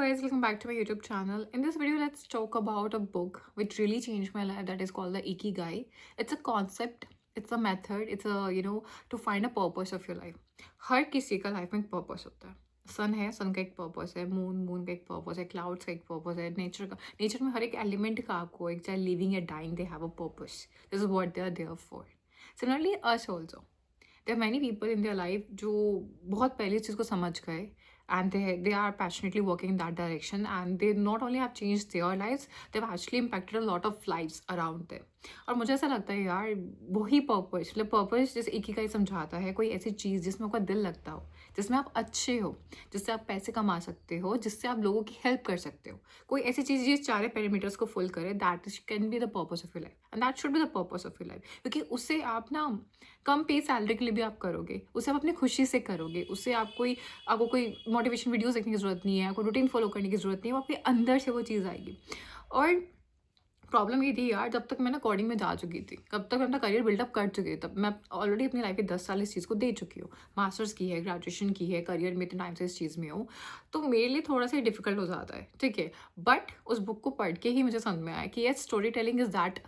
guys, welcome back to my YouTube channel. In this video, let's talk about a book which really changed my life that is called the Ikigai. It's a concept, it's a method, it's a to find a purpose of your life. हर किसी का life में एक purpose होता है. सन है, सन का एक purpose है, मून का एक पर्पस है, क्लाउड्स का एक पर्पस है, नेचर में हर एक एलिमेंट का आपको एक चाहे लिविंग या dying they have a purpose. This is what they are there for. Similarly us also there are many people in their life जो बहुत पहले इस चीज़ को समझ गए and they are passionately working in that direction, and they not only have changed their lives, they've actually impacted a lot of lives around them. और मुझे ऐसा लगता है यार वही पर्पस, मतलब पर्पस जैसे एक ही का ही समझाता है, कोई ऐसी चीज़ जिसमें आपका दिल लगता हो, जिसमें आप अच्छे हो, जिससे आप पैसे कमा सकते हो, जिससे आप लोगों की हेल्प कर सकते हो, कोई ऐसी चीज़ जिस चारे पैरामीटर्स को फुल करे, that can be the purpose of your life and that should be the purpose of your life. क्योंकि उससे आप ना कम पे सैलरी के लिए भी आप करोगे, उसे आप अपनी खुशी से करोगे, उससे आपको कोई मोटिवेशन वीडियोस देखने की ज़रूरत नहीं है, आपको रूटीन फॉलो करने की ज़रूरत नहीं है, वो आपके अंदर से वो चीज़ आएगी. और प्रॉब्लम ये थी यार, जब तक मैं ना कोडिंग में जा चुकी थी, कब तक मैं अपना करियर बिल्डअप कर चुकी थी, तब मैं ऑलरेडी अपनी लाइफ के 10 साल इस चीज़ को दे चुकी हूँ. मास्टर्स की है, ग्रेजुएशन की है, करियर में इतने टाइम से इस चीज़ में हूँ, तो मेरे लिए थोड़ा सा डिफिकल्ट हो जाता है, ठीक है. बट उस बुक को पढ़ के ही मुझे समझ में आया कि ये story telling is that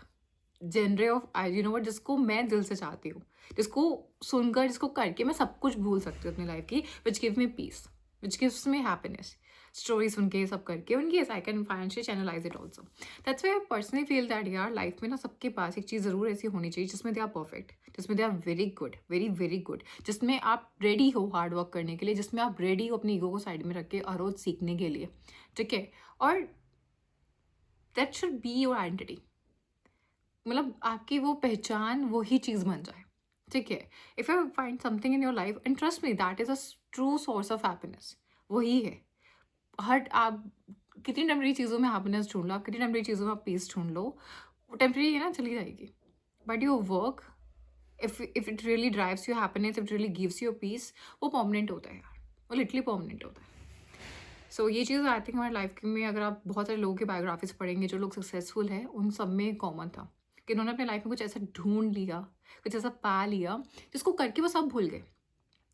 genre of what जिसको मैं दिल से चाहती हूँ, जिसको सुनकर, जिसको करके मैं सब कुछ भूल सकती हूँ अपनी लाइफ की, which give me peace, which gives me happiness. Story सुन के सब करके उनकी yes I can financially channelise it also. That's why I personally feel that यार लाइफ में ना सबके पास एक चीज़ ज़रूर ऐसी होनी चाहिए जिसमें दे आर परफेक्ट, जिसमें they are very good, very very good, जिसमें आप रेडी हो हार्ड वर्क करने के लिए, जिसमें आप रेडी हो अपनी ईगो को साइड में रख के हर रोज सीखने के लिए, ठीक है. और that should be your identity, मतलब आपकी वो पहचान वही चीज़ बन जाए, ठीक है. If you find something in your life and trust me that is a true source of happiness, वही है. हर आप कितनी टेम्परेरी चीज़ों में हैप्पीनेस ढूंढ लो, आप कितनी टेम्परेरी चीज़ों में आप पीस ढूंढ लो, वो टेम्परेरी है ना, चली जाएगी. But your work, if it really drives you happiness, if it really gives you peace, वो परमानेंट होता है यार, वो लिटरली परमानेंट होता है. सो ये चीज़ आई थिंक हमारी लाइफ में अगर आप बहुत सारे लोगों की बायोग्राफीज पढ़ेंगे जो लोग सक्सेसफुल हैं, उन सब में कॉमन था कि उन्होंने अपने लाइफ में कुछ ऐसा ढूंढ लिया, कुछ ऐसा पा लिया जिसको करके वो सब भूल गए.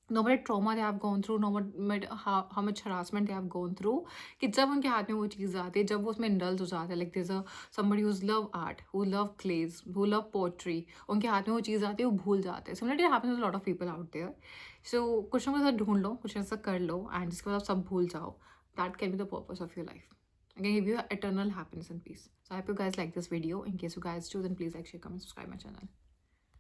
No matter trauma they have gone through, no matter how much harassment they have gone through, कि जब उनके हाथ में वो चीज़ आती है, जब वो उसमें इंडल्ज हो जाते हैं, like this somebody who love art, who love clays, who love pottery, उनके हाथ में वो चीज़ आती है, वो भूल जाते हैं. Similarly happens with lot of people out there. So कुछ ना कुछ ऐसा ढूंढ लो, कुछ ऐसा कर लो, एंड जिसके बाद आप सब भूल जाओ. That can be the purpose of your life. I can give you eternal happiness and peace. So I hope you guys like this video. In case you guys do, then please like, share, comment, subscribe my channel.